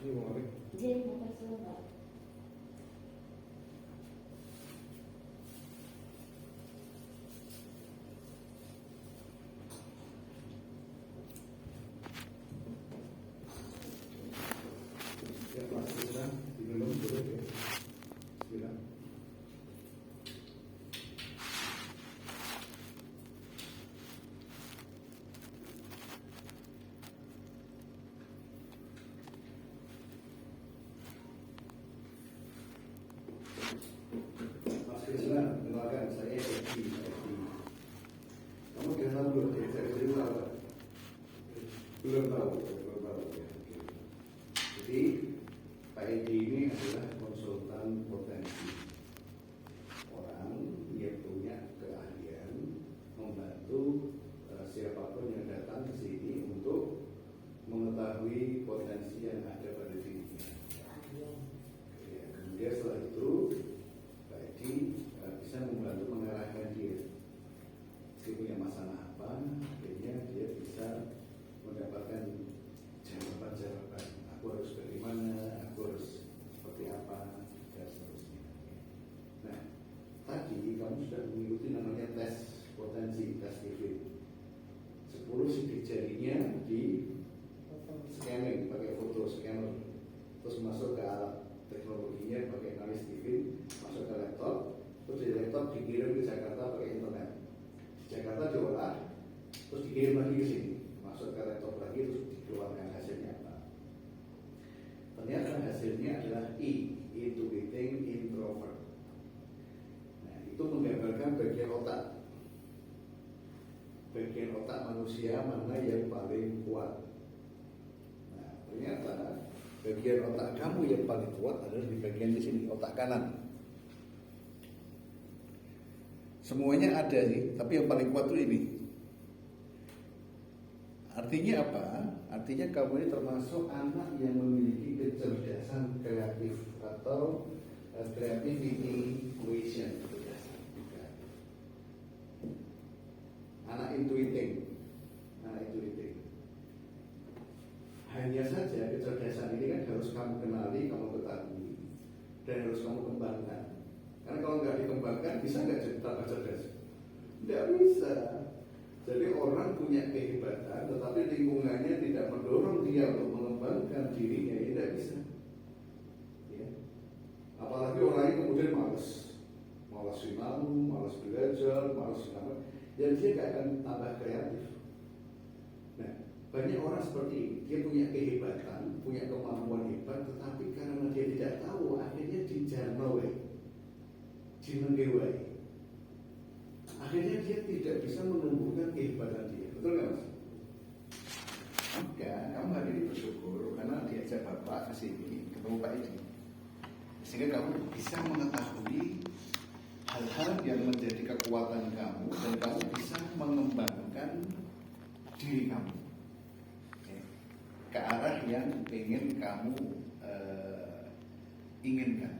J, makasih Mbak. Kenalkan saya Edi. Kamu kenal belum? Saya belum tahu. Belum tahu. Ya. Jadi Pak Edi ini adalah konsultan potensi, orang yang punya keahlian membantu siapapun yang datang ke sini untuk mengetahui potensi yang ada pada dirinya. Ya, kemudian setelah itu Pak Edi bisa membantu mengarahkan dia punya masalah apa, akhirnya dia bisa mendapatkan jawaban-jawaban. Aku harus bagaimana, aku harus seperti apa, dan seterusnya. Nah, tadi kamu sudah mengikuti namanya tes potensi, tes TV. 10 sidik jarinya di scanning pakai foto scanner, terus masuk ke alat teknologinya pakai analis TV, masuk ke laptop, terus di laptop dikirim ke Jakarta pakai internet. Di Jakarta diolah, terus dikirim lagi ke sini, masuk ke laptop lagi, terus dikeluarkan hasilnya apa. Ternyata hasilnya adalah intuiting introvert. Nah, itu menggambarkan bagian otak manusia mana yang paling kuat. Nah, ternyata bagian otak kamu yang paling kuat adalah di bagian di sini, otak kanan. Semuanya ada sih, tapi yang paling kuat itu ini. Artinya apa? Artinya kamu ini termasuk anak yang memiliki kecerdasan kreatif atau creativity quotient. Anak intuiting. Hanya saja kecerdasan ini kan harus kamu kenali, kamu ketahui, dan harus kamu kembangkan. Karena kalau nggak dikembangkan, bisa nggak jadi tambah cerdas? Nggak bisa. Jadi orang punya kehebatan, tetapi lingkungannya tidak mendorong dia untuk mengembangkan dirinya, ya tidak bisa. Ya. Apalagi orangnya kemudian malas sinau, malas belajar, malas sinau, dan dia nggak akan tambah kreatif. Nah, banyak orang seperti ini, dia punya kehebatan, punya kemampuan hebat, tetapi karena dia tidak tahu, akhirnya dijarnawai. Dimengewai. Akhirnya dia tidak bisa menumbuhkan kehebatan dia. Betul nggak Mas? Maka kamu hari ini bersyukur karena diajak Bapak ke sini ketemu Pak Edi, sehingga kamu bisa mengetahui hal-hal yang menjadi kekuatan kamu dan kamu bisa mengembangkan diri kamu ke arah yang ingin kamu inginkan.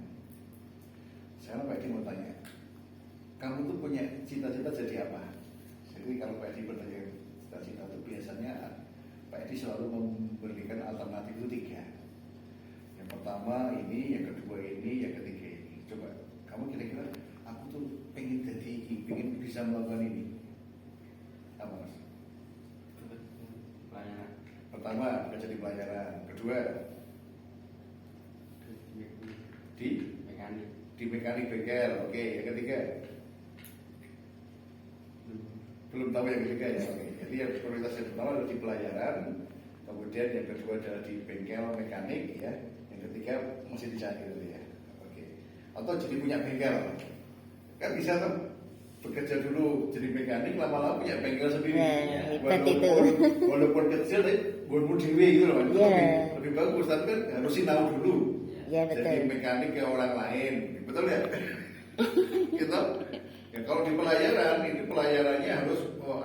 Sekarang Pak Edi mau tanya, kamu tuh punya cita-cita jadi apa? Jadi kalau Pak Edi bertanya cita-cita itu biasanya Pak Edi selalu memberikan alternatif itu 3. Yang pertama ini, yang kedua ini, yang ketiga ini. Coba kamu kira-kira aku tuh pengen jadi ini, pengen bisa melakukan ini. Apa Mas? Pelayanan. Pertama jadi pelayaran, kedua di mekanik bengkel, oke. Yang ketiga belum tahu yang ketiga ya, oke. Jadi yang prioritas yang pertama adalah di pelayaran, kemudian yang kedua adalah di bengkel mekanik ya, yang ketiga masih dicari gitu ya, oke. Atau jadi punya bengkel, kan bisa tuh bekerja dulu jadi mekanik, lama-lama punya bengkel sendiri. Walaupun kecil, walaupun dewi gitu loh, lebih bagus. Tapi kan harus sinau dulu. Ya, betul. Jadi mekanik ke orang lain, betul ya? Gitu. Ya, kalau di pelayaran, ini pelayarannya harus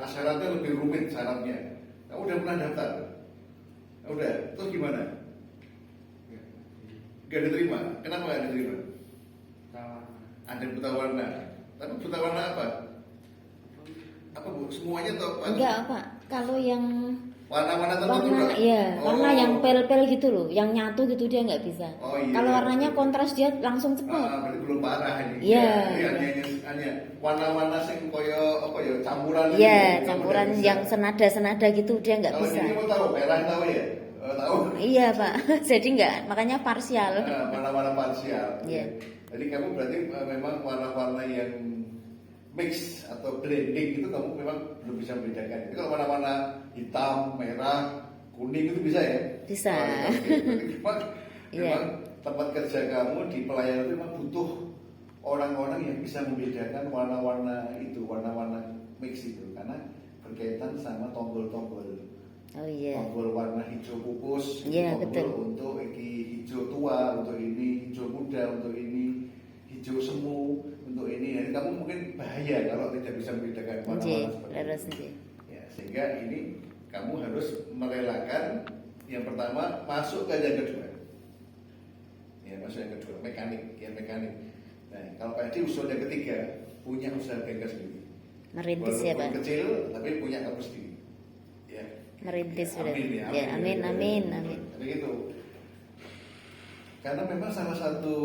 syaratnya lebih rumit syaratnya. Kamu udah pernah daftar? Udah, terus gimana? Gak diterima. Kenapa gak diterima? Ada buta warna. Tapi buta warna apa? Apa Bu? Semuanya atau Enggak Pak, kalau yang warna-warna tertentu? warna ya, warna yang pel-pel gitu loh, yang nyatu gitu dia nggak bisa. Oh, iya, Kalau iya. warnanya kontras dia langsung cepat. Berarti belum parah ini. Iya. Hanya warna-warna sing koyo apa ya campuran. Iya, campuran yang senada-senada gitu dia nggak Kalau bisa. ini mau tahu merah tahu ya? Tahu. Iya Pak, jadi nggak, makanya parsial. Warna-warna parsial. Iya. Jadi kamu berarti memang warna-warna yang mix atau blending itu kamu memang belum bisa membedakan. Itu kalau warna-warna hitam, merah, kuning itu bisa ya? Bisa. Memang tempat kerja kamu di pelayanan itu memang butuh orang-orang yang bisa membedakan warna-warna itu, warna-warna mix itu, karena berkaitan sama tombol-tombol. Oh iya. Tombol warna hijau pupus, Iya, tombol betul. untuk ini hijau tua, untuk ini hijau muda, untuk ini hijau semu, untuk ini. Jadi kamu mungkin bahaya kalau tidak bisa membedakan warna-warna seperti itu. Ya, sehingga ini kamu harus merelakan yang pertama masuk ke yang kedua. Ya, masuk yang kedua, mekanik. Nah, kalau Pak Edi usul yang ketiga, punya usaha bengkel sendiri. Merintis ya Pak. Kecil tapi punya kamu sendiri. Ya. Merintis Ya, sudah. amin ya. Ya, amin. Tapi gitu. Karena memang salah satu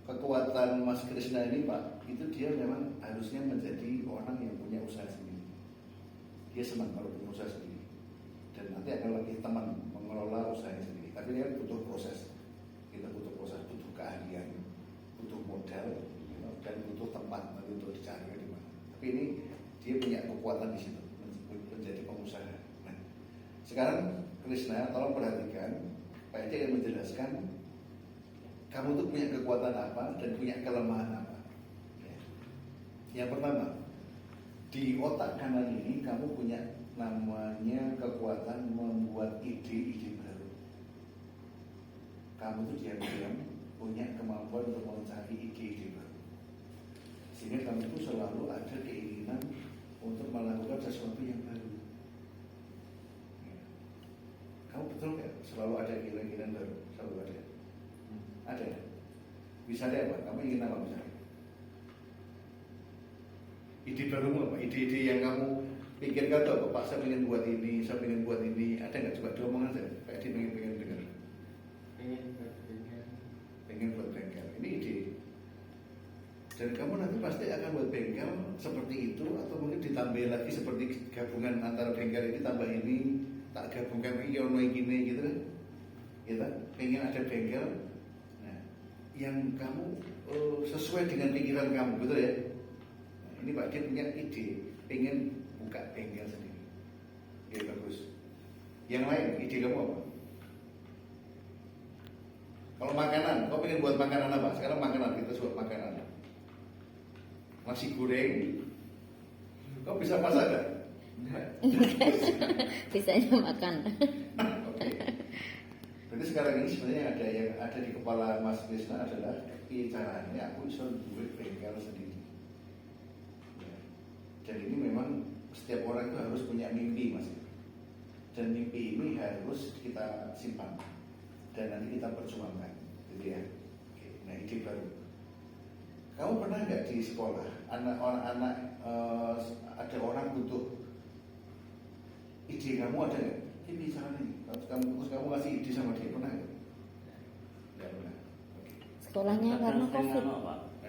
kekuatan Mas Krisna ini Pak, itu dia memang harusnya menjadi orang yang punya usaha sendiri. Dia senang kalau punya usaha sendiri, dan nanti akan lebih teman mengelola usahanya sendiri. Tapi dia butuh proses, kita butuh proses, butuh keahlian, butuh modal, dan butuh tempat nanti untuk dicari di mana. Tapi ini dia punya kekuatan di situ, menjadi pengusaha. Nah, sekarang Krisna, tolong perhatikan, Pak Edi akan menjelaskan kamu tuh punya kekuatan apa dan punya kelemahan apa. Ya. Yang pertama, di otak kanan ini kamu punya namanya kekuatan membuat ide-ide baru. Kamu tuh diam-diam punya kemampuan untuk mencari ide-ide baru. Sehingga kamu tuh selalu ada keinginan untuk melakukan sesuatu yang baru. Ya. Kamu betul nggak selalu ada keinginan baru? Selalu ada. Ada. Misalnya apa? Kamu ingin apa misalnya? Ide baru apa? Ide-ide yang kamu pikirkan tuh apa? Pak, saya ingin buat ini, saya ingin buat ini. Ada nggak? Coba diomong aja. Pak Edi pengen dengar. Pengen buat bengkel. Ini ide. Dan kamu nanti pasti akan buat bengkel seperti itu, atau mungkin ditambah lagi seperti gabungan antara bengkel ini tambah ini, tak gabungkan ini, ono ini gitu kan? Ya, pengen ada bengkel yang kamu sesuai dengan pikiran kamu, betul ya? Nah, ini Pak dia punya ide, pengen buka bengkel sendiri. Ya bagus. Yang lain, ide kamu apa? Kalau makanan, kau pengen buat makanan apa? Sekarang makanan, kita buat makanan. Nasi goreng, kau bisa masak gak? Bisanya makan. Oke. Jadi sekarang ini sebenarnya yang ada di kepala Mas Krisna adalah caranya aku bisa buat bengkel sendiri. Ya. Dan ini memang setiap orang itu harus punya mimpi Mas. Dan mimpi ini harus kita simpan dan nanti kita perjuangkan, gitu ya. Oke. Nah ide baru. Kamu pernah nggak di sekolah anak-anak ada orang butuh ide kamu ada nggak? Ini caranya nih. Terus kamu kasih ide sama dia, pernah nggak? Nggak pernah. Oke. Sekolahnya karena COVID.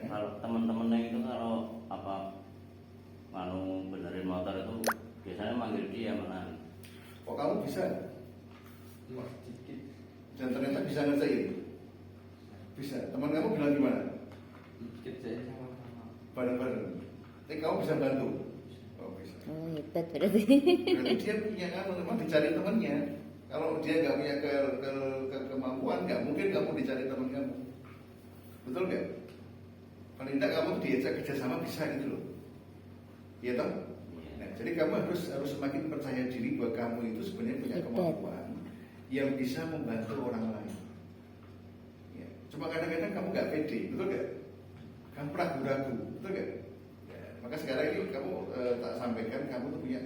Kalau teman-temannya itu kalau apa benerin motor itu biasanya manggil dia mana? Oh kamu bisa? Dan ternyata bisa ngerjain? Bisa. Teman kamu bilang gimana? Kerjain sama-sama. Bareng-bareng. Tapi kamu bisa bantu? Oh bisa. Oh hebat berarti. Berarti dia punya memang dicari temannya. Kalau dia nggak punya kemampuan, nggak mungkin kamu dicari teman kamu. Betul nggak? Paling tidak kamu diajak kerjasama bisa gitu loh. Iya toh? Nah, jadi kamu harus semakin percaya diri bahwa kamu itu sebenarnya punya kemampuan yang bisa membantu orang lain. Ya. Cuma kadang-kadang kamu nggak pede, betul nggak? Kamu ragu-ragu, betul nggak? Ya, maka sekarang ini kamu tak sampaikan kamu tuh punya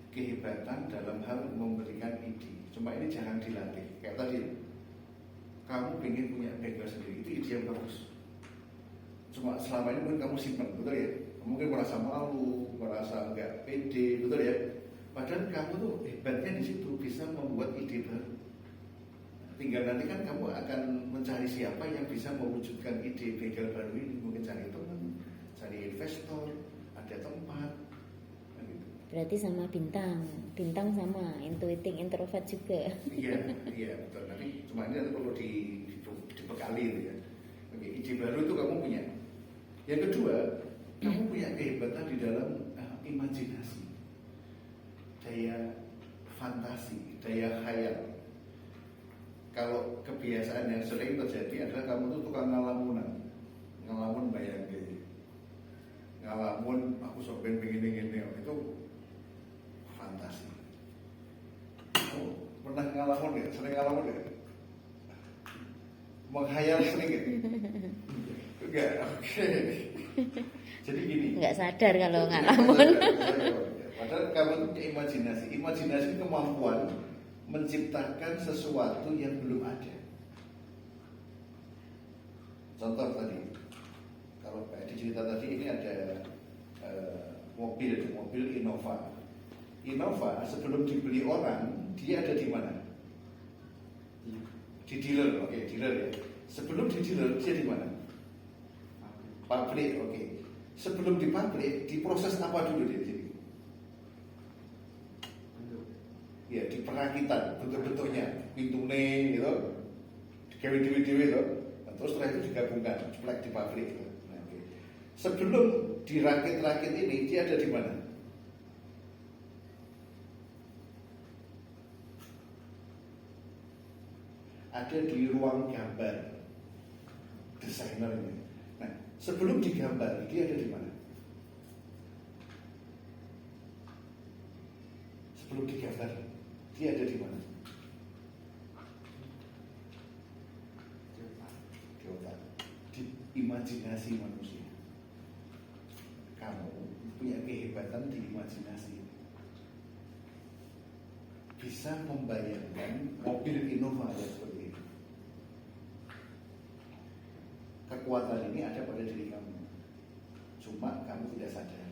kehebatan dalam hal memberikan ide. Cuma ini jangan dilatih. Kayak tadi, kamu ingin punya bengkel sendiri, itu ide yang bagus. Cuma selama ini mungkin kamu simpan, betul ya? Mungkin merasa malu, merasa nggak pede, betul ya? Padahal kamu tuh hebatnya di situ bisa membuat ide baru. Tinggal nanti kan kamu akan mencari siapa yang bisa mewujudkan ide bengkel baru ini. Mungkin cari teman, cari investor, ada tempat. Gitu. Berarti sama bintang sama intuiting introvert juga. Iya betul. Nanti cuma ini perlu dibekali gitu ya. Oke, ide baru itu kamu punya. Yang kedua, kamu punya kehebatan di dalam imajinasi, daya fantasi, daya khayal. Kalau kebiasaan yang sering terjadi adalah kamu tuh tukang ngalamun bayangin, ngalamun aku sok begini itu fantasi. Kamu pernah ngalamun ya? Sering ngalamun ya? Menghayal sering ya? Enggak, oke. Jadi gini. Nggak sadar kalau ngalamun. Padahal kamu tuh punya imajinasi. Imajinasi itu kemampuan menciptakan sesuatu yang belum ada. Contoh tadi, kalau kayak di cerita tadi ini ada mobil Innova. Innova sebelum dibeli orang, dia ada di mana? Di dealer, oke, dealer ya. Sebelum di dealer, dia di mana? Pabrik, oke. Sebelum di pabrik, diproses apa dulu dia di sini? Ya, di perakitan, bentuk-bentuknya, pintune gitu, digawe-dewe gitu. Nah, terus setelah itu digabungkan, ceplek di pabrik gitu. Nah, okay. Sebelum dirakit-rakit ini, dia ada di mana? Ada di ruang gambar desainer ini. Nah, sebelum digambar, dia ada di mana? Sebelum digambar, dia ada di mana? Di otak, di imajinasi manusia. Kamu punya kehebatan di imajinasi. Bisa membayangkan mobil Innova seperti ini. Kekuatan ini ada pada diri kamu. Cuma kamu tidak sadar.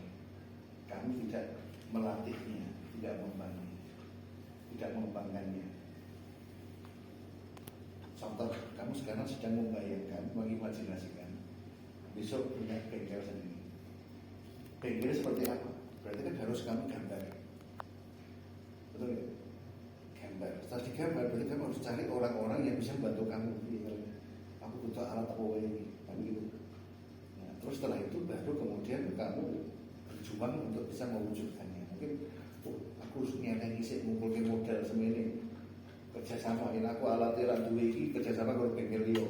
Kamu tidak melatihnya, tidak mengembangkannya. Contoh, kamu sekarang sedang membayangkan, mengimajinasikan besok punya bengkel sendiri. Bengkel seperti apa? Berarti kan harus kamu gambar. Betul ya? Gambar. Setelah digambar, berarti kamu harus cari orang-orang yang bisa membantu kamu. Aku butuh alat apa ini, kan gitu. Nah, terus setelah itu baru kemudian kamu berjuang untuk bisa mewujudkannya. Mungkin aku harus niatnya ngisi ngumpulin modal semene kerjasama ini aku alatnya duwe iki kerjasama karo bengkel liya.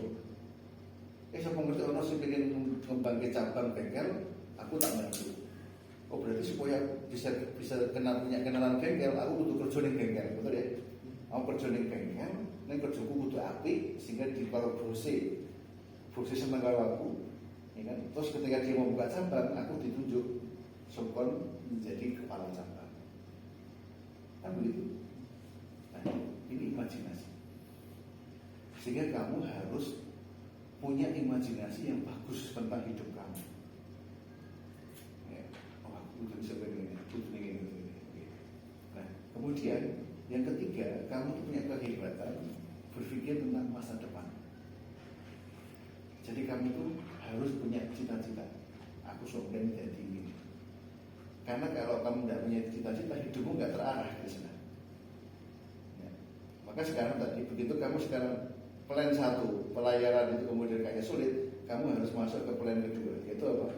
Sapa ngerti ono sing pengen ngembangke cabang bengkel, aku tak bantu. Oh berarti supaya bisa punya kenalan bengkel, aku butuh kerja ning bengkel, betul ya? Aku kerja ning bengkel, ning kerjaku butuh apik sehingga di karo bose seneng karo aku. Ya kan? Terus ketika dia mau buka cabang, aku ditunjuk sokon menjadi kepala cabang. Kan begitu. Nah, ini imajinasi. Sehingga kamu harus punya imajinasi yang bagus tentang hidup kamu. Ya, oh, aku butuh bisa begini, butuh ini. Nah, kemudian yang ketiga, kamu punya kehebatan berpikir tentang masa depan. Jadi kamu itu harus punya cita-cita. Aku pengen jadi ini. Karena kalau kamu tidak punya cita-cita, hidupmu nggak terarah ke sana. Ya. Maka sekarang tadi, begitu kamu sekarang plan 1, pelayaran itu kemudian kayaknya sulit, kamu harus masuk ke plan kedua, yaitu apa?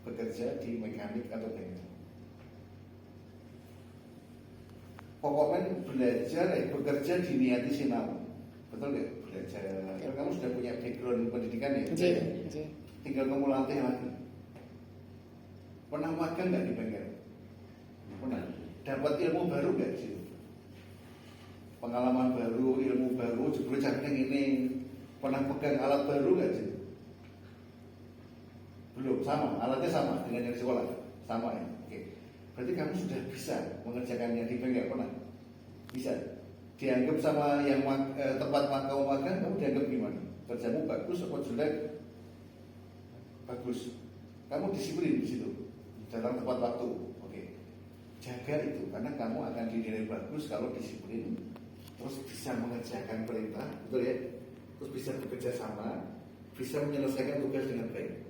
Bekerja di mekanik atau bengkel. Pokoknya belajar, bekerja diniati sinau. Betul nggak? Belajar. Kalau kamu sudah punya background pendidikan ya, tinggal kamu latih lagi. Pernah magang nggak di bengkel? Pernah. Dapat ilmu baru nggak sih? Pengalaman baru, ilmu baru, jebule caranya ini. Pernah pegang alat baru nggak sih? Belum, sama. Alatnya sama dengan yang di sekolah, sama ya. Oke. Berarti kamu sudah bisa mengerjakannya di bengkel, pernah? Bisa. Dianggap sama yang tempat kamu magang, kamu dianggap gimana? Kerjamu bagus atau jelek? bagus. Kamu disiplin di situ, datang tepat waktu. Oke. Jaga itu karena kamu akan dinilai bagus kalau disiplin, terus bisa mengerjakan perintah, betul ya? Terus bisa bekerja sama, bisa menyelesaikan tugas dengan baik.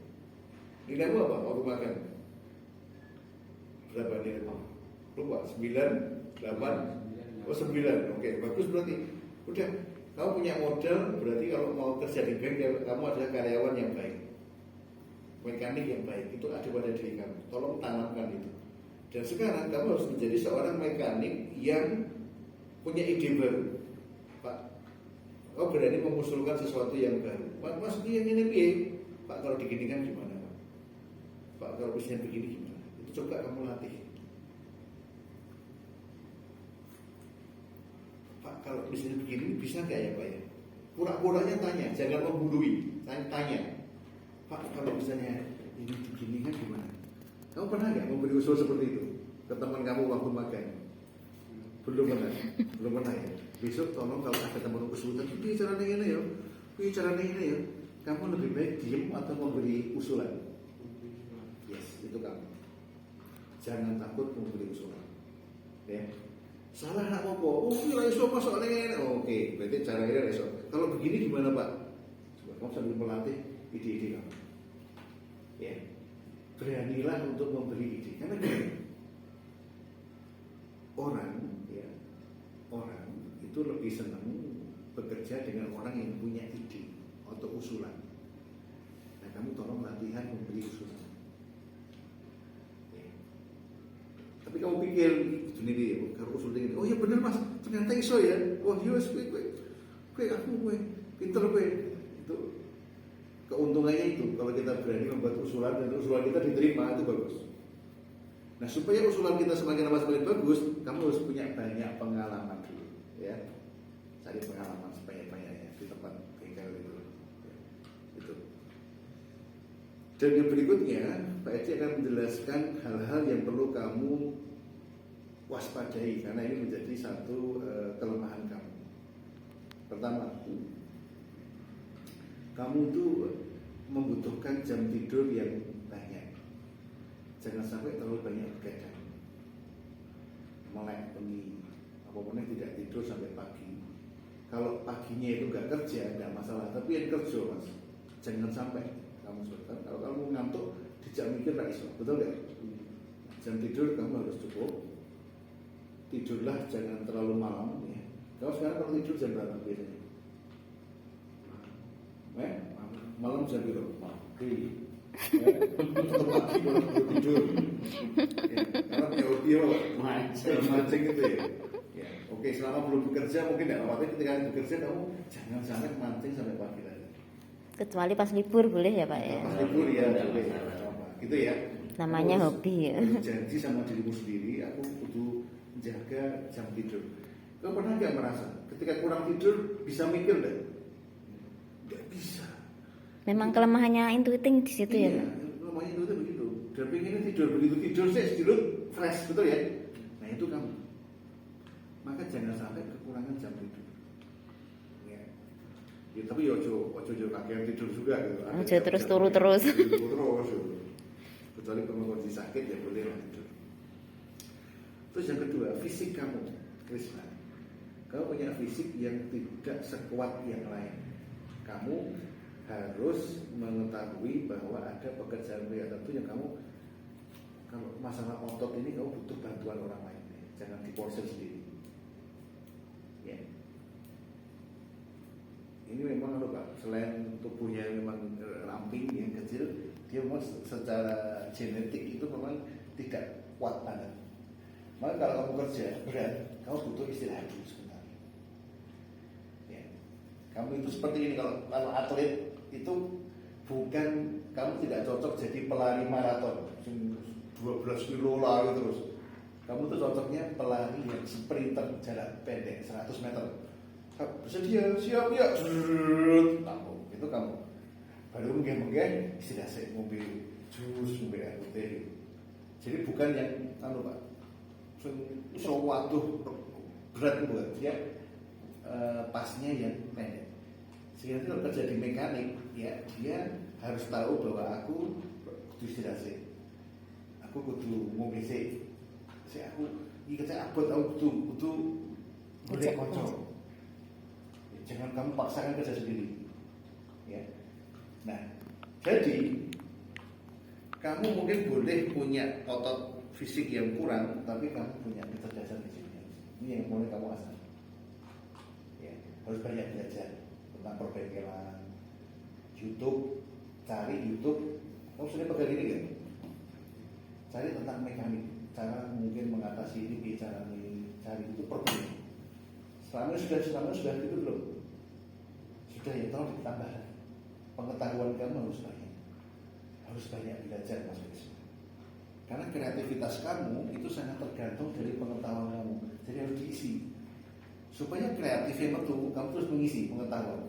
Nilaimu apa waktu makan? Berapa nilaimu? Lupa, 9, 8, oh 9, oke, bagus berarti. Udah, kamu punya modal, berarti kalau mau kerja di bank, kamu adalah karyawan yang baik, mekanik yang baik, itu ada pada diri kamu. Tolong tanamkan itu. Dan sekarang kamu harus menjadi seorang mekanik yang punya ide baru. Pak, kau berani mengusulkan sesuatu yang baru. Pak, maksudnya yang ini piye? Pak, kalau diginikan gimana? Pak, kalau misalnya begini gimana? Itu coba kamu latih. Pak, kalau misalnya begini bisa nggak ya Pak ya? Pura-puranya tanya, jangan menggurui. Tanya. Pak, kalau misalnya ini begini kan gimana? Kamu pernah nggak memberi usul seperti itu ke teman kamu waktu makan? Belum pernah ya. Besok tolong kalau ada teman usul, tapi caranya ini ya. Kamu lebih baik diem atau memberi usulan? Yes, itu kamu. Jangan takut memberi usulan. Ya. Salah nak apa? Oh, kira iso masuk ini. Oke, berarti cara ini iso. Kalau begini gimana Pak? Coba kamu sambil melatih ide-ide kamu. Ya. Beranilah untuk memberi ide. Karena orang itu lebih senang bekerja dengan orang yang punya ide atau usulan. Nah, kamu tolong latihan memberi usulan. Ya. Tapi kamu pikir ini dia, kalau usul ini, oh ya benar Mas, ternyata iso ya. Wah, yes, gue pinter gue. Itu keuntungannya itu kalau kita berani membuat usulan dan usulan kita diterima, itu bagus. Nah, supaya usulan kita semakin lama semakin bagus, kamu harus punya banyak pengalaman dulu, ya. Cari pengalaman sebanyak-banyaknya di tempat bengkel itu. Ya, itu. Dan yang berikutnya, Pak Eci akan menjelaskan hal-hal yang perlu kamu waspadai karena ini menjadi satu kelemahan kamu. Pertama, kamu itu membutuhkan jam tidur yang banyak. Jangan sampai terlalu banyak begadang, melek pengi, apapun tidak tidur sampai pagi. Kalau paginya itu nggak kerja, nggak masalah. Tapi yang kerja Mas, jangan sampai kamu sultan. Kalau kamu ngantuk, dijak mikir nggak iso, betul nggak? Jam tidur kamu harus cukup. Tidurlah jangan terlalu malam ya. Kalau sekarang kalau tidur jam berapa biasanya? Malam jam berapa? Pagi. Tetap pagi baru tidur. Ya, karena teori mancing itu ya. Ya, oke, selama belum bekerja mungkin tidak apa-apa. Ketika bekerja kamu jangan sampai mancing sampai pagi tadi. Kecuali pas libur boleh ya Pak ya? Pas libur ya boleh. Gitu ya. Namanya hobi ya. Janji sama dirimu sendiri, aku kudu jaga jam tidur. Kau pernah nggak merasa ketika kurang tidur bisa mikir nggak? Nggak bisa. Memang kelemahannya intuiting di situ ya Pak? Kelemahannya intuiting begitu. Dan pengen tidur, begitu tidur saya tidur fresh, betul ya? Nah itu kamu. Maka jangan sampai kekurangan jam tidur. Ya, tapi ojo kakean tidur juga gitu. Ojo terus turu terus. Kecuali kalau kondisi sakit ya boleh lah tidur. Terus yang kedua, fisik kamu, Krisna. Kamu punya fisik yang tidak sekuat yang lain. Kamu harus mengetahui bahwa ada pekerjaan tertentu yang kamu, kalau masalah otot ini kamu butuh bantuan orang lain. Jangan diporsel sendiri. Ya. Ini memang Pak, selain tubuhnya memang ramping yang kecil, dia memang secara genetik itu memang tidak kuat banget. Maka kalau kamu kerja berat, kamu butuh istirahat dulu sebentar. Ya. Kamu itu seperti ini kalau atlet itu bukan, kamu tidak cocok jadi pelari maraton 12 kilo lari terus. Kamu tuh cocoknya pelari yang sprinter jarak pendek 100 meter. Bersedia, siap ya, tampung. Itu kamu. Baru mungkin istirahat mobil jus, mobil air putih. Jadi bukan yang Pak. Suatu berat buat dia, pasnya yang pendek. Sehingga kalau kerja di mekanik, ya dia harus tahu bahwa aku kudu istirahat sih. Aku kudu ngombe sih. Aku iki kecek abot aku kudu boleh kocok. Jangan kamu paksakan kerja sendiri. Ya. Nah, jadi kamu mungkin boleh punya otot fisik yang kurang, tapi kamu punya kecerdasan fisiknya. Ini yang mulai kamu asah. Ya, harus banyak belajar tentang perbengkelan, YouTube, cari YouTube. Kamu sudah pegang ini kan? Cari tentang mekanik, cara mungkin mengatasi ini, cara ini, cari itu perbengkelan. Selama sudah gitu belum? Sudah ya, tolong ditambah lagi. Pengetahuan kamu harus banyak belajar Mas Wisnu. Karena kreativitas kamu itu sangat tergantung dari pengetahuan kamu. Jadi harus diisi. Supaya kreatifnya betul, kamu terus mengisi pengetahuan.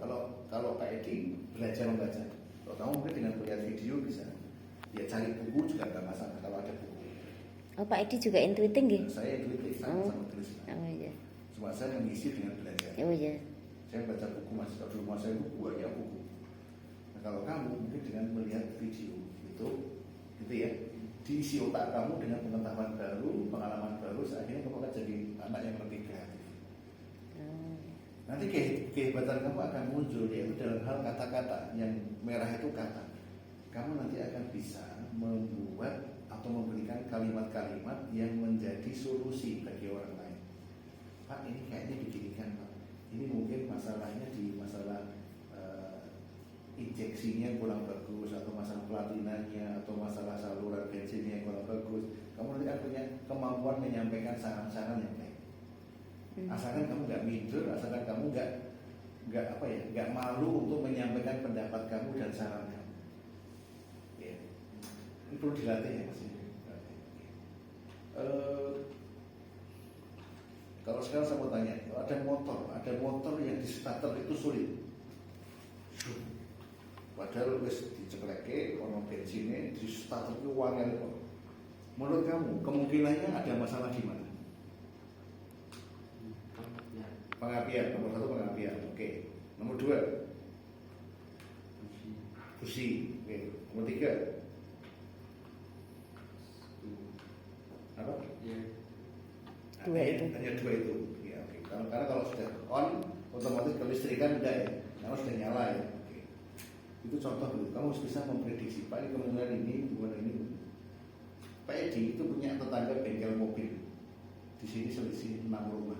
Kalau Pak Edi belajar membaca. Kalau kamu mungkin dengan melihat video bisa. Ya cari buku juga nggak masalah kalau ada buku. Oh, Pak Edi juga intuiting gitu? Saya intuitif sama tulis. Oh iya. Cuma saya mengisi dengan belajar. Oh iya. Saya baca buku masih di rumah saya buku ya buku. Nah, kalau kamu mungkin dengan melihat video itu, gitu ya, diisi otak kamu dengan pengetahuan baru, pengalaman baru, akhirnya kamu akan jadi anak yang lebih kreatif. Nanti kehebatan kamu akan muncul yaitu dalam hal kata-kata yang merah itu kata. Kamu nanti akan bisa membuat atau memberikan kalimat-kalimat yang menjadi solusi bagi orang lain. Pak, ini kayaknya begini Pak. Ini mungkin masalahnya di masalah injeksinya kurang bagus, atau masalah platinanya, atau masalah saluran bensinnya yang kurang bagus. Kamu nanti akan punya kemampuan menyampaikan saran-saran yang baik. Asalkan kamu nggak minder, asalkan kamu nggak malu untuk menyampaikan pendapat kamu dan saran kamu. Ya. Ini perlu dilatih ya Mas. Kalau sekarang saya mau tanya, ada motor yang di starter itu sulit. Padahal wis dicekleke ono bensinnya di starter itu wangel kok. Menurut kamu kemungkinannya ada masalah di mana? Pengapian, nomor 1 pengapian, oke. Nomor 2 busi, oke. Nomor 3 apa? Hanya dua itu, ya, oke. Karena kalau sudah on, otomatis kelistrikan udah ya, kalau sudah nyala ya. Oke. Itu contoh dulu. Kamu harus bisa memprediksi. Pak, ini kemungkinan ini, bukan ini. Pak Edi itu punya tetangga bengkel mobil. Di sini selisih 6 rumah.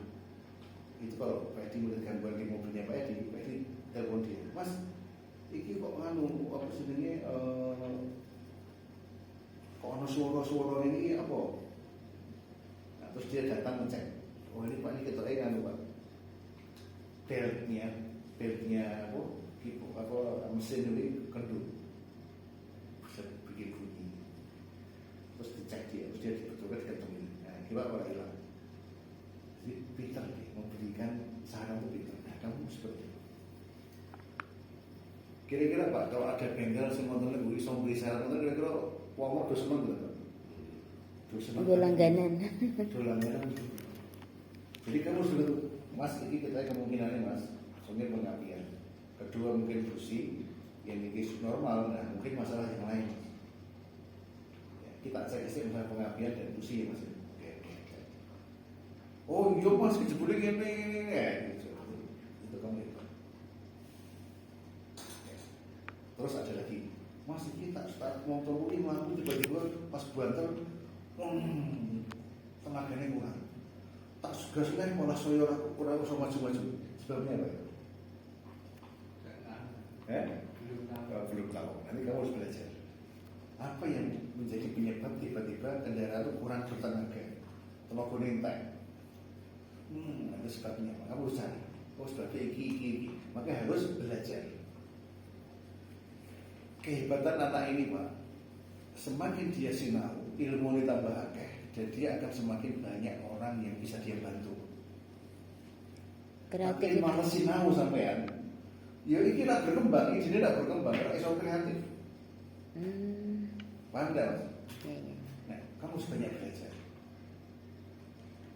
Itu kalau Pak Edi melihat gangguan di mobilnya Pak Edi telepon dia, Mas, ini kok apa sebenarnya kok ono suara-suara ini apa? Nah, terus dia datang ngecek, oh ini Pak, ini ketoknya nganu Pak, beltnya apa mesin ini kendor, bisa bikin bunyi, terus dicek terus dia dibetulkan digantungin, nah gimana kalau hilang? Jadi pintar deh, memberikan saran itu pintar. Nah, kamu seperti itu. Kira-kira Pak, kalau ada bengkel semua teman gue bisa memberi saran, kira-kira uang do seneng nggak? Do seneng. Gue langganan. Jadi kamu sudah tuh, Mas, ini kita kemungkinannya Mas, soalnya pengapian. Kedua mungkin busi, yang ini normal, nah mungkin masalah yang lain. Ya, kita cek misalnya pengapian dan busi ya Mas. Oh iya Mas, kejebule ngene ya. Itu kamu itu. Terus ada lagi, Mas ini tak start motor ini melaku tiba-tiba pas banter, tenaganya kurang. Tak gas malah saya kurang usah maju-maju. Sebabnya apa? Belum tahu. Nanti kamu harus belajar. Apa yang menjadi penyebab tiba-tiba kendaraan itu kurang bertenaga? Tenaga nentek. Ada sebabnya, kamu harus cari. Oh sebabnya iki. Maka harus belajar. Kehebatan anak ini Pak, semakin dia sinau, ilmu ini tambah akeh, dan dia akan semakin banyak orang yang bisa dia bantu. Tapi malah sinau sampean, ya ini tidak berkembang, ini tidak berkembang, karena iso kreatif. Paham tidak Mas? Nah, kamu harus banyak belajar.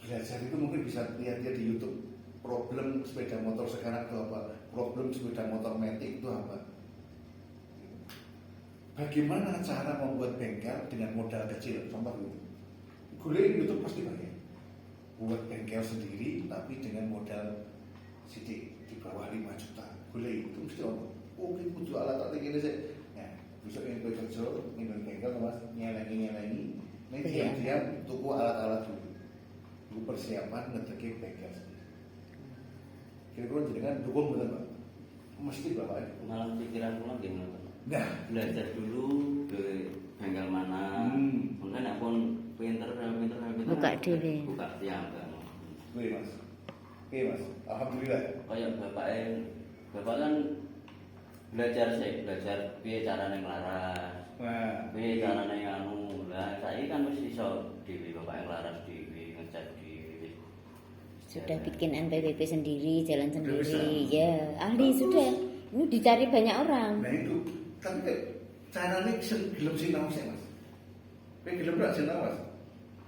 Belajar itu mungkin bisa lihat dia di YouTube. Problem sepeda motor sekarang itu apa? Problem sepeda motor matic itu apa? bagaimana cara membuat bengkel dengan modal kecil, contoh gitu. Golek itu pasti banyak. Buat bengkel sendiri tapi dengan modal sidik di bawah 5 juta. Golek itu mesti ono. Oh, iki kudu alat tak ini sih. Nah, besok yang kerja ngene bengkel Mas nyelengi. Nek diam tuku alat-alat dulu. Itu persiapan ngedeki bengkel sendiri. Kira-kira jenengan dukung betul Pak? Mesti Bapak. Malah pikiran kula nggih ngoten. Nah, Belajar dulu ke bengkel mana. Mungkin nek pun pinter Buka dhewe. Buka piyambak. oke Mas. Oke Mas, alhamdulillah. Kaya bapak kan belajar piye carane nglaras. Nah, Piye carane anu. Lah saiki kan wis iso dhewe bapak nglaras dhewe, ngecek dhewe. Sudah bikin NPWP sendiri, jalan Udah sendiri. Ya, ahli sudah. Ini dicari banyak orang. nah itu kan caranya gelem sinau sih Mas. Kowe gelem gak sinau Mas?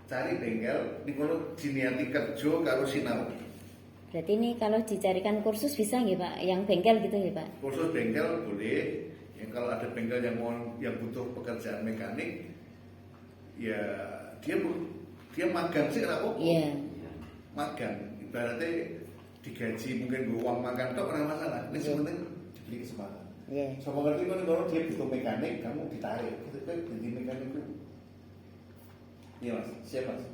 Cari bengkel niku diniati kerja karo sinau. Berarti ini kalau dicarikan kursus bisa nggih Pak? Yang bengkel gitu nggih Pak? Kursus bengkel boleh. Ya, kalau ada bengkel yang butuh pekerjaan mekanik, ya dia magang sih nggak apa-apa. Iya. Magang, ibaratnya digaji mungkin gue uang makan tok ora masalah. Ini penting diberi kesempatan. Iya. Sama ngerti kan kalau dia butuh mekanik, kamu ditarik. Kita ganti mekanik itu. Iya Mas, siap Mas.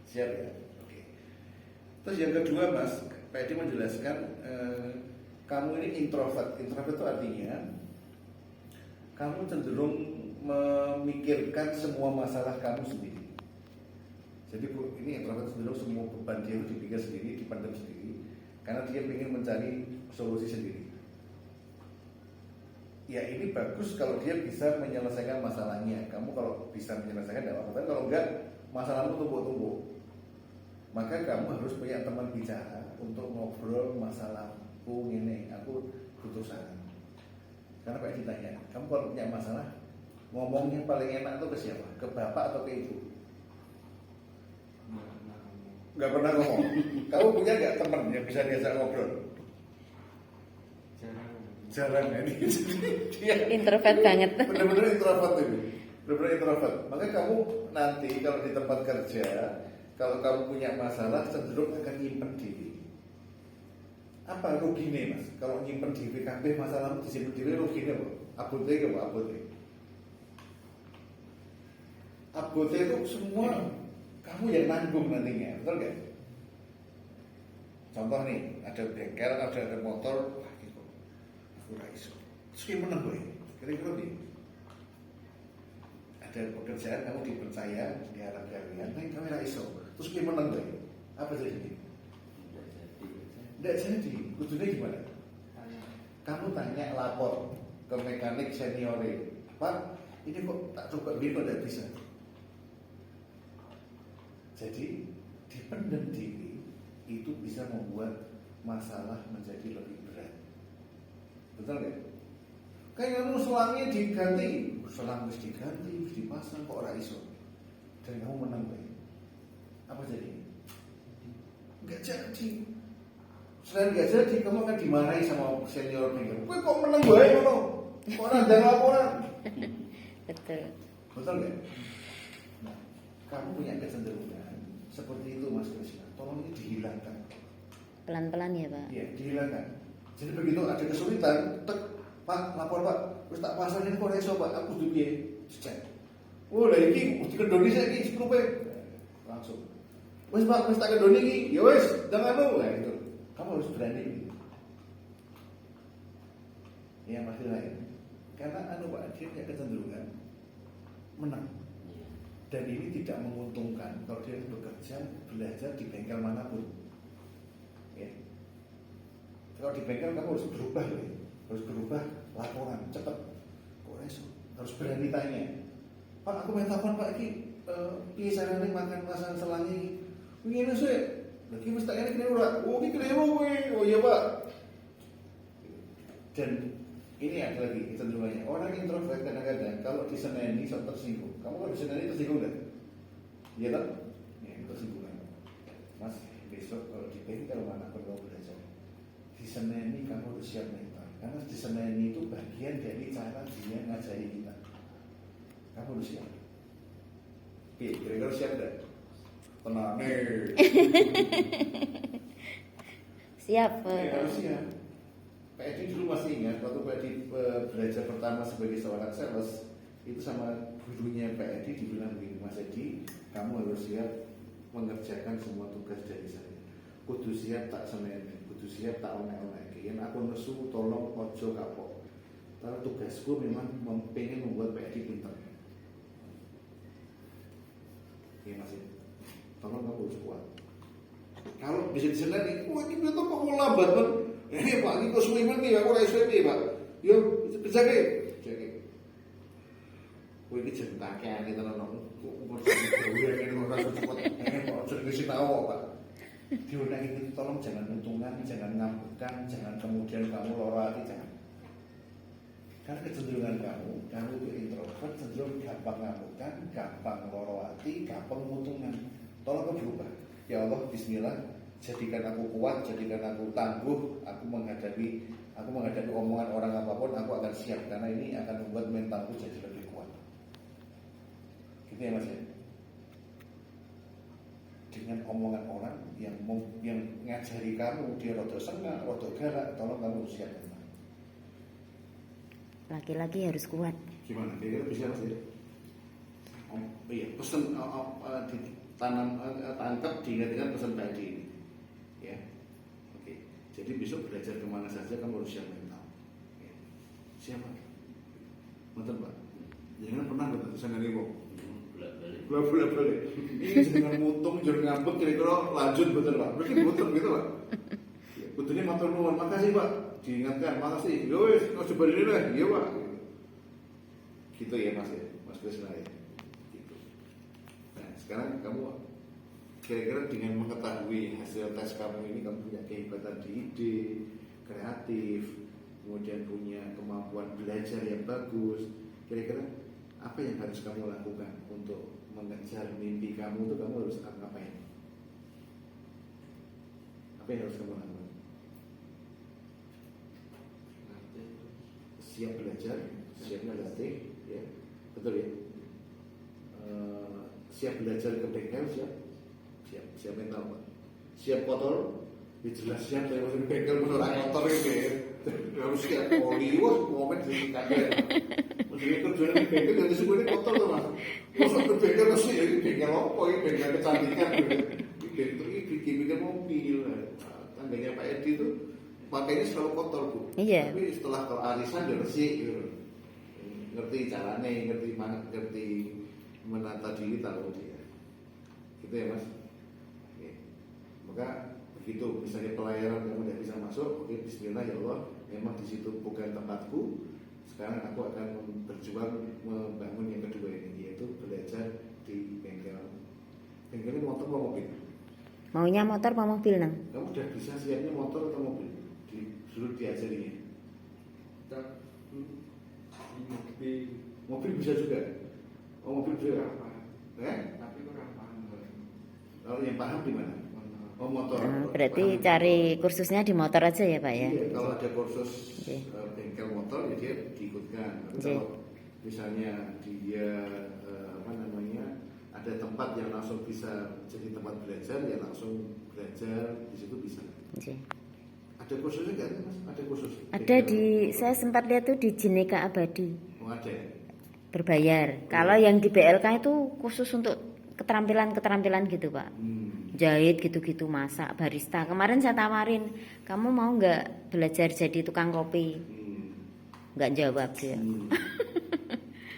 Siap ya. Oke. Terus yang kedua Mas, Pak Edi menjelaskan kamu ini introvert. Introvert itu artinya kamu cenderung memikirkan semua masalah kamu sendiri. Jadi ini introvert cenderung semua beban dia itu dipikir sendiri, dipendam sendiri, karena dia ingin mencari solusi sendiri. Ya ini bagus kalau dia bisa menyelesaikan masalahnya. Kamu kalau bisa menyelesaikan tidak apa-apa. Kalau enggak, masalahmu tumpuk-tumpuk. Maka kamu harus punya teman bicara untuk ngobrol masalahku ini. Aku butuh saran. Karena Pak ditanya, kamu kalau punya masalah, ngomongnya paling enak itu ke siapa? Ke bapak atau ke ibu? Nggak pernah ngomong. Kamu punya nggak teman yang bisa diajak ngobrol? Jarang ya. Dia Introvert banget. benar-benar introvert itu. Benar-benar introvert. Maka kamu nanti kalau di tempat kerja, kalau kamu punya masalah cenderung akan nyimpen diri. Apa ruginya Mas? Kalau nyimpen diri kabeh masalahmu disimpen diri ruginya apa? Abote apa abote? Abote itu semua kamu yang nanggung nantinya, betul gak? Contoh nih, ada bengkel, ada motor, wah gitu, aku raiso. Terus kayak menang gue, kira-kira nih. Ada pekerjaan kamu dipercaya, diharap kalian, tapi kamu raiso. Terus kayak menang gue, apa jadinya? Tidak jadi, kudunya gimana? Kamu tanya lapor ke mekanik senior, Pak, ini kok tak coba bikin tidak bisa. Jadi dipendam diri itu bisa membuat masalah menjadi lebih berat. Betul nggak? Kayak kamu selangnya diganti, selang harus diganti, harus dipasang kok ora iso. Dan kamu menang baik. Apa jadi? Nggak jadi. Selain nggak jadi, kamu akan dimarahi sama senior bengkel. Kowe kok menang baik ngono? Kok ora ndang laporan? Betul. Betul nggak? Nah, kamu punya kecenderungan seperti itu Mas Krisna. Tolong ini dihilangkan. Pelan-pelan ya Pak. Iya, dihilangkan. Jadi begitu ada kesulitan, tek, Pak, lapor Pak. Terus tak pasang ini kok iso Pak, aku kudu piye? Cek. Oh, lah iki mesti kendoni saiki skrupe. Langsung. Wis Pak, wis tak kendoni iki. Ya wis, jangan lu. Nah, itu. Kamu harus berani. Ya, masih lain. Karena Pak, dia punya kecenderungan menang. Dan ini tidak menguntungkan kalau dia bekerja, belajar di bengkel manapun. Ya. Kalau di bengkel kamu harus berubah, ya. Harus berubah laporan cepat. Kok harus berani tanya. Pak, aku minta telepon Pak iki piye carane makan pasangan selangi. Ngene sih. Lagi mesti tak ini ora. Oh, iki keliru kowe. Oh iya, Pak. Dan ini ada lagi kecenderungannya. Orang introvert kadang-kadang kalau diseneni sok tersinggung. Kamu kalau diseneni tersinggung nggak? Iya tak? Ya, tersinggung. Mas, besok kalau di bengkel mana perlu belajar? Diseneni kamu harus siap mental. Karena diseneni itu bagian dari cara dia ngajari kita. Kamu udah siap? Kira-kira siap gak? Tenang nih. Siap. Harus siap. Pak Edi dulu masih ingat waktu Pak Edi belajar pertama sebagai seorang sales, itu sama gurunya Pak Edi dibilang begini, Mas Edi, kamu harus siap mengerjakan semua tugas dari saya. Kudu siap tak seneni, kudu siap tak onek-onek. Yen aku nesu tolong ojo kapok. Karena tugasku memang pengen membuat Pak Edi pintar. Iya Mas Edi, tolong kamu harus kuat. Kalau bisa diseneni, wah ini betul kok mau lambat kan? Pak, ini kok suwi men aku ora iso iki, Pak. Yo kerjake. Kerjake. Kowe iki jeneng kakean iki tenan kok umur ini ora cepet. Kok jeneng sing tahu Pak. Diunak ini tolong jangan untungan, jangan ngambekan, jangan kemudian kamu loro hati, jangan. Karena kecenderungan kamu itu introvert, cenderung gampang ngambekan, gampang loro hati, gampang untungan. Tolong kau berubah. Ya Allah, bismillah, jadikan aku kuat, jadikan aku tangguh, aku menghadapi omongan orang apapun, aku akan siap karena ini akan membuat mentalku jadi lebih kuat. Gitu ya Mas ya. Dengan omongan orang yang ngajari kamu dia rada sengak, rada galak, tolong kamu siap. Laki-laki harus kuat. Gimana? Kira-kira bisa Mas ya? Iya, pesan tangkap diingat-ingat pesan tadi ini. Ya, oke. Jadi besok belajar kemana saja kamu harus siap mental. Ya. Siapa? Betul Pak. Jangan pernah berterusan dari wong. Boleh. Ini jangan mutung, jangan ngambek, kira-kira lanjut betul Pak. Berarti mutung gitu Pak. Betulnya matur nuwun, makasih Pak. Diingatkan, makasih. Yo wis, coba ini lah. Iya Pak. Gitu ya Mas ya, Mas Krisna ya. Gitu. Nah, sekarang kamu kira-kira dengan mengetahui hasil tes kamu ini, kamu punya kehebatan di ide, kreatif, kemudian punya kemampuan belajar yang bagus. Kira-kira apa yang harus kamu lakukan untuk mengejar mimpi kamu itu, kamu harus ngapain? Apa yang harus kamu lakukan? Siap belajar, siap berlatih, ya, betul ya. Siap belajar ke bengkel, siap mental, Pak. Siap kotor, jelas siap. Saya masuk bengkel menurut kotor itu ya. Harus siap oli, wah momen sih kadang. Maksudnya kerjaan di bengkel yang disebutnya kotor tuh Mas. Masuk ke bengkel masih ini bengkel apa ini, bengkel kecantikan. Bentuk ini bikin mobil. Tangganya Pak Edi itu pakainya selalu kotor Bu. Iya. Tapi setelah kalau arisan dia bersih gitu. Ngerti caranya, ngerti menata diri tahu dia. Gitu ya Mas. Oke. Maka begitu misalnya pelayaran kamu tidak bisa masuk, oke bismillah ya Allah, memang di situ bukan tempatku. Sekarang aku akan berjuang membangun yang kedua ini, yaitu belajar di bengkel. Bengkel ini motor atau mobil? Maunya motor apa mobil nang? Kamu udah bisa siapnya motor atau mobil? Dulu diajarinya. Mobil bisa juga. Oh mobil juga. Tapi kurang paham. Kalau yang paham di mana? Oh motor. Berarti cari kursusnya di motor aja ya Pak ya? Iya, kalau ada kursus bengkel motor ya dia diikutkan. Tapi kalau misalnya dia ada tempat yang langsung bisa jadi tempat belajar, ya langsung belajar di situ bisa. Ada kursusnya nggak Mas? Ada kursus? Ada saya sempat lihat tuh di Jineka Abadi. Oh ada. Berbayar. Kalau yang di BLK itu khusus untuk keterampilan gitu Pak. Jahit gitu-gitu, masak, barista. Kemarin saya tawarin, kamu mau nggak belajar jadi tukang kopi? Nggak jawab dia.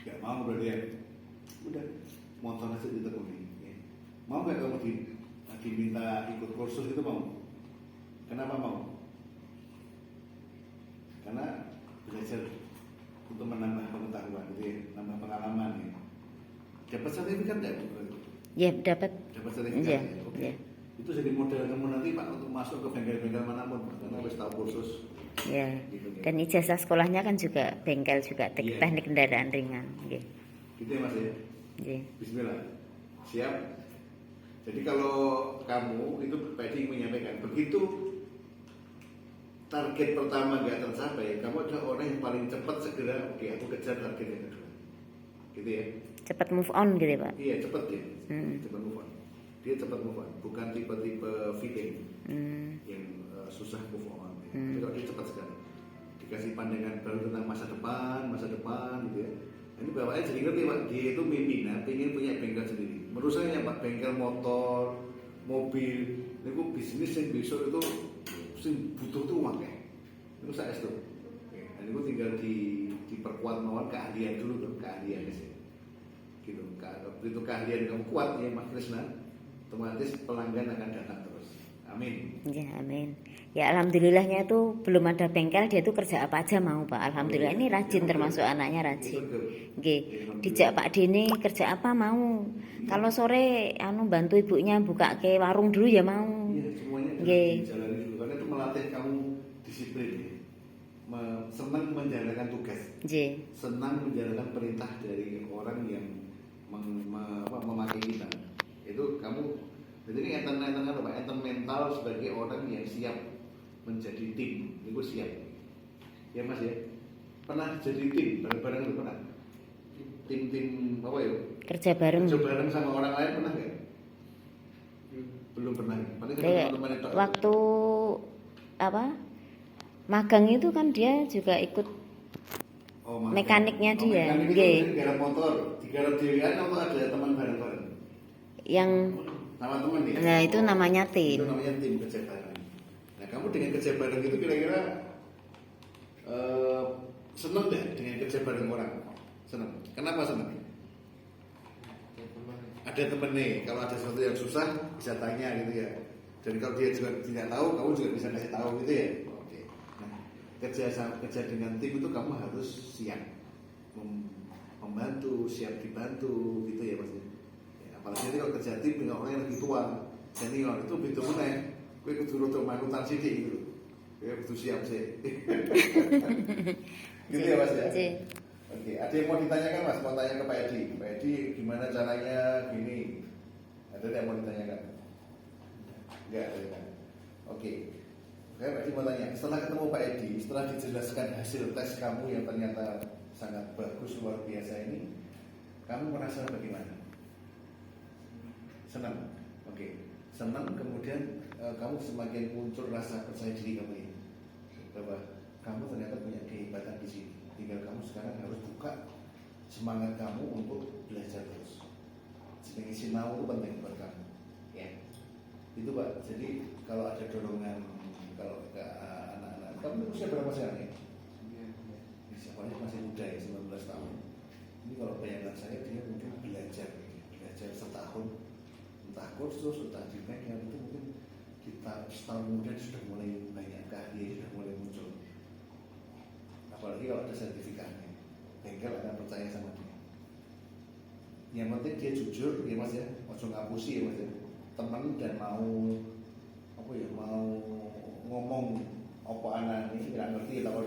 Nggak mau berarti ya. Udah, motor aja ditekuni. Ya. Mau nggak kamu diminta ikut kursus itu mau? Kenapa mau? Karena belajar untuk menambah pengetahuan, gitu ya, menambah pengalaman ya. Dapat sertifikat nggak? Ya dapat. Dapat sertifikat. Ya. Oke. Ya. Itu jadi modal kamu nanti Pak untuk masuk ke bengkel-bengkel manapun, karena harus tahu kursus. Ya. Gitu, ya. Dan ijazah sekolahnya kan juga bengkel juga, Iya. teknik kendaraan ringan. Ya. Gitu ya Mas ya. Ya. Bismillah. Siap. Jadi kalau kamu itu Pak Edi menyampaikan begitu target pertama nggak tercapai, kamu adalah orang yang paling cepat segera, oke aku kejar target yang kedua. gitu ya. Cepat move on gitu Pak. Iya cepet ya, Hmm. cepet move on. Dia cepet move on, bukan tipe-tipe victim yang susah move on. Tapi kalau dia cepat sekali, dikasih pandangan baru tentang masa depan gitu ya. Ini bapaknya jadi ngerti Pak, dia itu mimpinya pengen punya bengkel sendiri. Menurut saya Pak, bengkel motor, mobil, itu bisnis yang besok itu sing butuh tuh uang ya. Itu saya itu. Dan itu tinggal diperkuat mawon keahlian dulu tuh, keahlian sih. Gitu. Begitu keahlian kamu kuat ya Mas Krisna, otomatis pelanggan akan datang terus. Amin. Ya, amin. Ya alhamdulillahnya itu belum ada bengkel, dia tuh kerja apa aja mau Pak. Alhamdulillah ini rajin, termasuk anaknya rajin. Nggih. Dijak Pak Dene kerja apa mau. Kalau sore bantu ibunya buka ke warung dulu ya mau. Iya, semuanya Nggih. dijalani dulu karena itu melatih kamu disiplin ya. Senang menjalankan tugas. Nggih. Senang menjalankan perintah dari orang yang memakai kita. Itu kamu jadi ini enten mental sebagai orang yang siap menjadi tim. Itu siap. Ya Mas ya. Pernah jadi tim bareng-bareng itu pernah? Tim apa ya? Kerja bareng. Kerja bareng sama orang lain pernah nggak? Belum pernah. Paling Kayak teman-teman itu. waktu apa? Magang itu kan dia juga ikut mekaniknya dia. Mekanik itu Nggih. digarap motor, digarap dhewean atau ada teman bareng-bareng? Yang Sama teman ya? nah itu namanya tim. Itu namanya tim kerja bareng. Nah kamu dengan kerja bareng itu kira-kira seneng deh dengan kerja bareng orang? Seneng. Kenapa seneng? Ada temen nih, kalau ada sesuatu yang susah bisa tanya gitu ya. Dan kalau dia juga tidak tahu, kamu juga bisa kasih tahu gitu ya. Oke. Nah, kerja dengan tim itu kamu harus siap membantu, siap dibantu gitu ya Mas. Ya, apalagi kalau kerja tim dengan orang yang lebih tua, senior itu beda meneh. Kowe kudu rada manutan sithik gitu. Kowe kudu siap sih. Gitu ya Mas ya. Nggih. Oke, ada yang mau ditanyakan Mas? Mau tanya ke Pak Edi. Pak Edi gimana caranya gini? Ada yang mau ditanyakan? Enggak ada kan? Oke. Oke, Pak Edi mau tanya. Setelah ketemu Pak Edi, setelah dijelaskan hasil tes kamu yang ternyata sangat bagus luar biasa ini, kamu merasa bagaimana? Senang. Oke. Senang kemudian kamu semakin muncul rasa percaya diri kamu ini. Bahwa kamu ternyata punya kehebatan di sini. Tinggal kamu sekarang harus buka semangat kamu untuk belajar terus. Sebagai sinau itu penting buat kamu. Ya. Itu Pak. Jadi kalau ada dorongan kalau ke anak-anak, kamu usia berapa sekarang ya? Siapanya masih muda ya, 19 tahun. Ini kalau bayangan saya dia mungkin belajar setahun, entah kursus, entah di bengkel itu mungkin kita setahun kemudian sudah mulai banyak keahlian, sudah mulai muncul. Apalagi kalau ada sertifikatnya, bengkel akan percaya sama dia. Yang penting dia jujur, ya Mas ya, ojo ngapusi ya Mas ya. Teman dan mau ngomong apa anak ini nggak ngerti atau